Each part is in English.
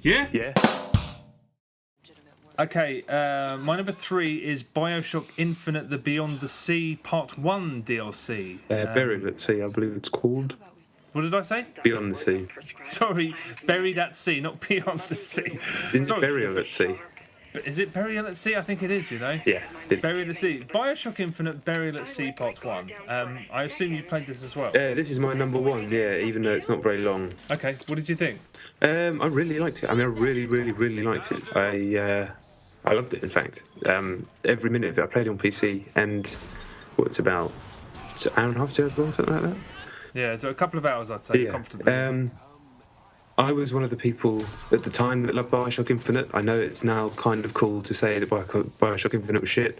Yeah? Yeah. Okay, my number 3 is Bioshock Infinite: The Beyond the Sea Part 1 DLC. Buried at Sea, I believe it's called. What did I say? Beyond the Sea. Sorry, Buried at Sea, not Beyond the Sea. Isn't Sorry. it Burial at Sea? Is it Burial at Sea? I think it is, you know. Yeah. Burial at Sea. Bioshock Infinite Burial at Sea Part 1. I assume you played this as well. This is my number 1, yeah, even though it's not very long. Okay, what did you think? I really liked it. I mean, I really, really, really liked it. I loved it, in fact. Every minute of it, I played it on PC, and it's about an hour and a half, 2 hours long, something like that. Yeah, it's a couple of hours, I'd say, comfortably. I was one of the people at the time that loved Bioshock Infinite. I know it's now kind of cool to say that Bioshock Infinite was shit.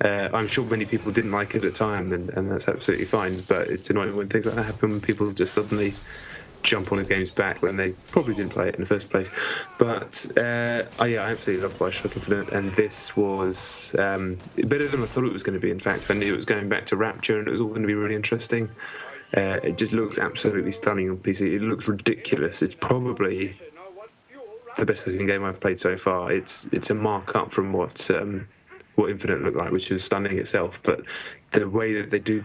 I'm sure many people didn't like it at the time, and that's absolutely fine, but it's annoying when things like that happen, when people just suddenly jump on a game's back when they probably didn't play it in the first place. But I absolutely love Bioshock Infinite, and this was better than I thought it was going to be. In fact, I knew it was going back to Rapture, and it was all going to be really interesting. It just looks absolutely stunning on PC. It looks ridiculous. It's probably the best looking game I've played so far. It's a mark up from what Infinite looked like, which was stunning itself. But the way that they do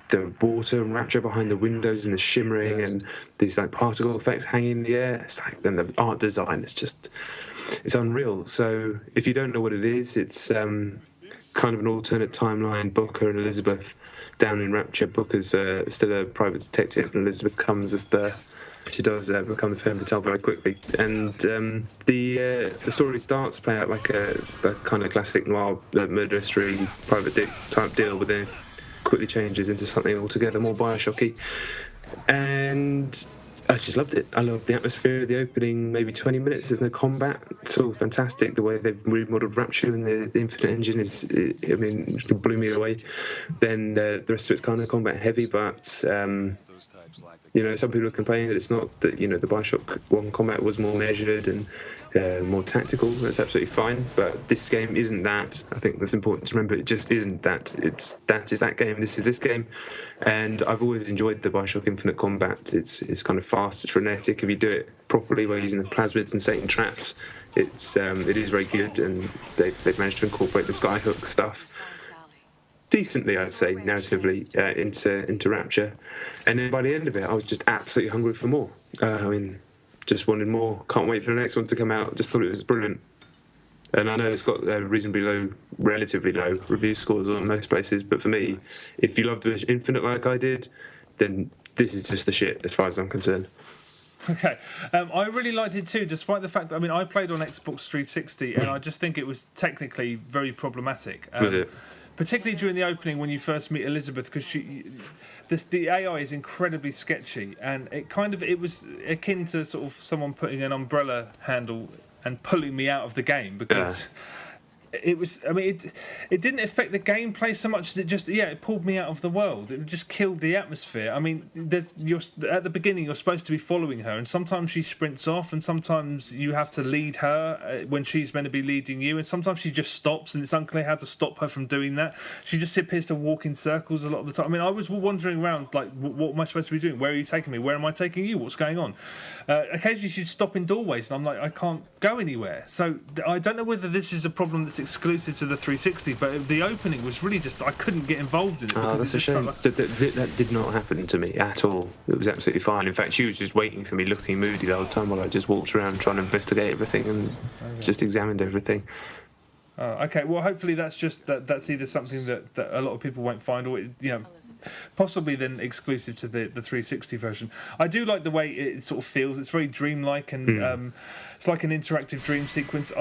the water and Rapture behind the windows and the shimmering and these like particle effects hanging in the air, it's like, and the art design, it's unreal. So if you don't know what it is, it's kind of an alternate timeline. Booker and Elizabeth down in Rapture. Booker's still a private detective, and Elizabeth comes as she does become the femme fatale very quickly. And the story starts play out like the kind of classic noir murder mystery private type deal, but then quickly changes into something altogether more Bioshocky. And I just loved it. I loved the atmosphere of the opening maybe 20 minutes. There's no combat. It's all fantastic. The way they've remodeled Rapture and the Infinite Engine it blew me away. Then the rest of it's kind of combat heavy, but some people are complaining that it's not, that, the Bioshock 1 combat was more measured and more tactical. That's absolutely fine, but this game isn't that. I think that's important to remember. It just isn't that. That is that game. This is this game, and I've always enjoyed the Bioshock Infinite combat. It's kind of fast. It's frenetic. If you do it properly by using the plasmids and Satan traps, it is very good, and they've managed to incorporate the skyhook stuff decently, I'd say, narratively into Rapture. And then by the end of it, I was just absolutely hungry for more. Just wanted more. Can't wait for the next one to come out. Just thought it was brilliant. And I know it's got relatively low review scores on most places, but for me, if you love the Infinite like I did, then this is just the shit as far as I'm concerned. Okay, I really liked it too, despite the fact that, I played on Xbox 360, and I just think it was technically very problematic. Was it? Particularly during the opening when you first meet Elizabeth, because the AI is incredibly sketchy, and it was akin to sort of someone putting an umbrella handle and pulling me out of the game, because it was. It didn't affect the gameplay so much as it pulled me out of the world. It just killed the atmosphere. At the beginning you're supposed to be following her, and sometimes she sprints off, and sometimes you have to lead her when she's meant to be leading you, and sometimes she just stops, and it's unclear how to stop her from doing that. She just appears to walk in circles a lot of the time. I was wandering around like, what am I supposed to be doing? Where are you taking me? Where am I taking you? What's going on? Occasionally she'd stop in doorways, and I'm like, I can't go anywhere. So I don't know whether this is a problem that's exclusive to the 360, but the opening was really just, I couldn't get involved in it. That's a shame. That did not happen to me at all. It was absolutely fine. In fact, she was just waiting for me, looking moody the whole time while I just walked around trying to investigate everything and just examined everything. Okay, well, hopefully that's either something that a lot of people won't find, or possibly then exclusive to the 360 version. I do like the way it sort of feels. It's very dreamlike, and it's like an interactive dream sequence.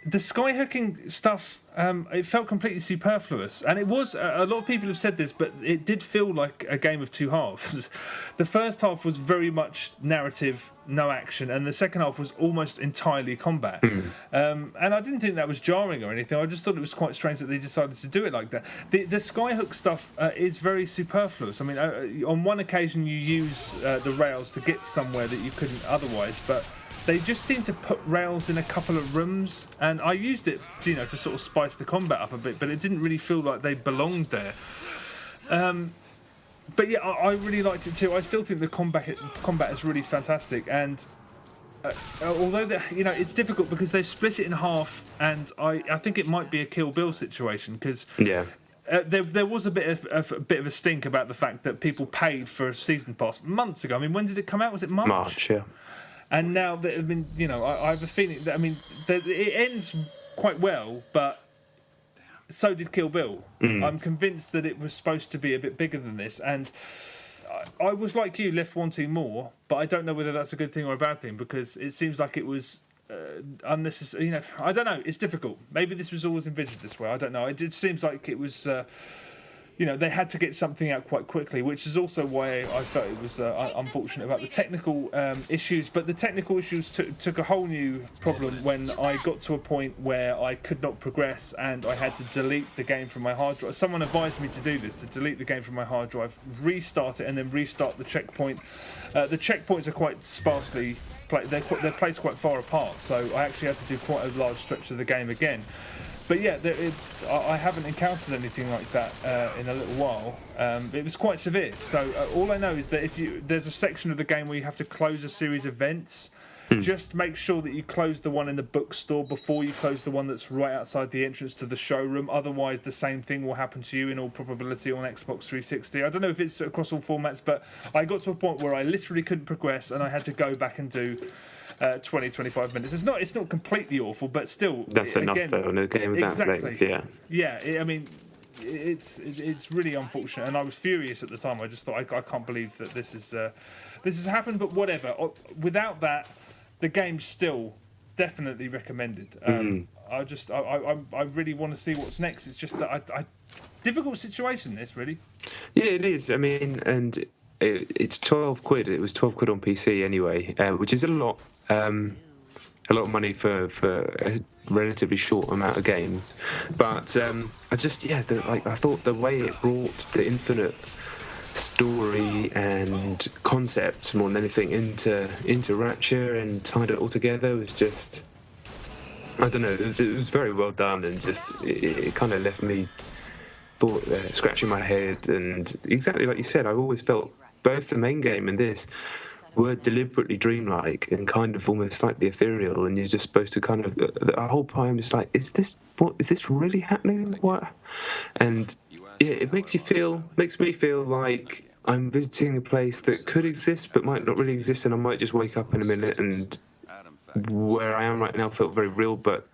The skyhooking stuff, it felt completely superfluous, and it was. A lot of people have said this, but it did feel like a game of two halves. The first half was very much narrative, no action, and the second half was almost entirely combat. And I didn't think that was jarring or anything. I just thought it was quite strange that they decided to do it like that. The skyhook stuff is very superfluous. On one occasion you use the rails to get somewhere that you couldn't otherwise, but they just seem to put rails in a couple of rooms, and I used it, to sort of spice the combat up a bit, but it didn't really feel like they belonged there. But yeah, I really liked it too. I still think the combat is really fantastic, and although it's difficult because they've split it in half, and I think it might be a Kill Bill situation because there was a bit of a stink about the fact that people paid for a season pass months ago. I mean, when did it come out? Was it March? March, yeah. And now that I have a feeling that it ends quite well, but so did Kill Bill. I'm convinced that it was supposed to be a bit bigger than this, and I was like you, left wanting more, but I don't know whether that's a good thing or a bad thing because it seems like it was unnecessary. I don't know. It's difficult. Maybe this was always envisaged this way. I don't know. It seems like it was. They had to get something out quite quickly, which is also why I felt it was unfortunate about the technical issues. But the technical issues took a whole new problem when I got to a point where I could not progress and I had to delete the game from my hard drive. Someone advised me to do this, to delete the game from my hard drive, restart it, and then restart the checkpoint. The checkpoints are quite sparsely they're placed quite far apart, so I actually had to do quite a large stretch of the game again. But yeah, I haven't encountered anything like that in a little while. It was quite severe. So all I know is that there's a section of the game where you have to close a series of vents. Just make sure that you close the one in the bookstore before you close the one that's right outside the entrance to the showroom. Otherwise, the same thing will happen to you in all probability on Xbox 360. I don't know if it's across all formats, but I got to a point where I literally couldn't progress and I had to go back and do 20-25 minutes. It's not completely awful, but still, that's enough though in a game of that length. Yeah. It's really unfortunate, and I was furious at the time. I just thought I can't believe that this has happened. But whatever. Without that, the game's still definitely recommended. I really want to see what's next. It's just that difficult situation. This really. Yeah, it is. I mean, and it's £12. It was £12 on PC anyway, which is a lot of money for a relatively short amount of games. But I thought the way it brought the Infinite story and concept more than anything into Rapture and tied it all together was just, I don't know, it was very well done, and just it kind of left me scratching my head. And exactly like you said, I've always felt both the main game and this were deliberately dreamlike and kind of almost slightly ethereal, and you're just supposed to kind of the whole time it's like, is this really happening? What? And yeah, it makes me feel like I'm visiting a place that could exist but might not really exist, and I might just wake up in a minute and where I am right now felt very real, but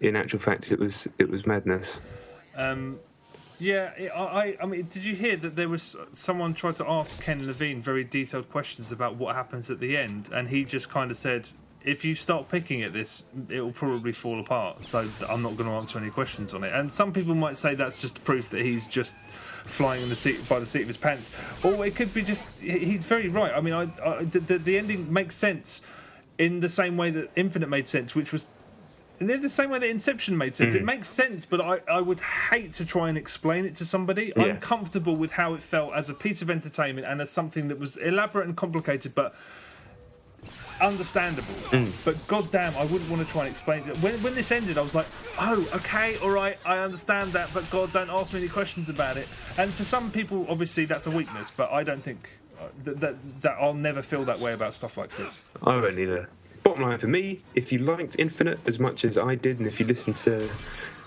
in actual fact it was madness. Yeah, I mean, did you hear that there was someone tried to ask Ken Levine very detailed questions about what happens at the end, and he just kind of said, if you start picking at this, it will probably fall apart, so I'm not going to answer any questions on it. And some people might say that's just proof that he's just flying in by the seat of his pants, or it could be just he's very right. I mean, the ending makes sense in the same way that Infinite made sense, which was in the same way that Inception made sense. It makes sense, but I would hate to try and explain it to somebody. Yeah. I'm comfortable with how it felt as a piece of entertainment and as something that was elaborate and complicated, but understandable. But goddamn, I wouldn't want to try and explain it. When this ended, I was like, oh, okay, all right, I understand that, but God, don't ask me any questions about it. And to some people, obviously, that's a weakness, but I don't think that I'll never feel that way about stuff like this. I won't either. Bottom line for me, if you liked Infinite as much as I did, and if you listened to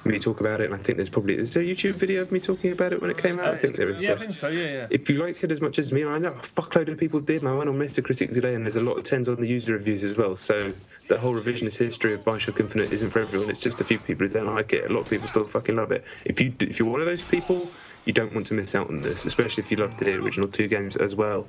me talk about it, and I think there's a YouTube video of me talking about it when it came out. I think there is. Yeah, I think so. Yeah. If you liked it as much as me, and I know a fuckload of people did, and I went on Metacritic today, and there's a lot of 10s on the user reviews as well. So the whole revisionist history of Bioshock Infinite isn't for everyone. It's just a few people who don't like it. A lot of people still fucking love it. If you're one of those people, you don't want to miss out on this, especially if you love the original 2 games as well.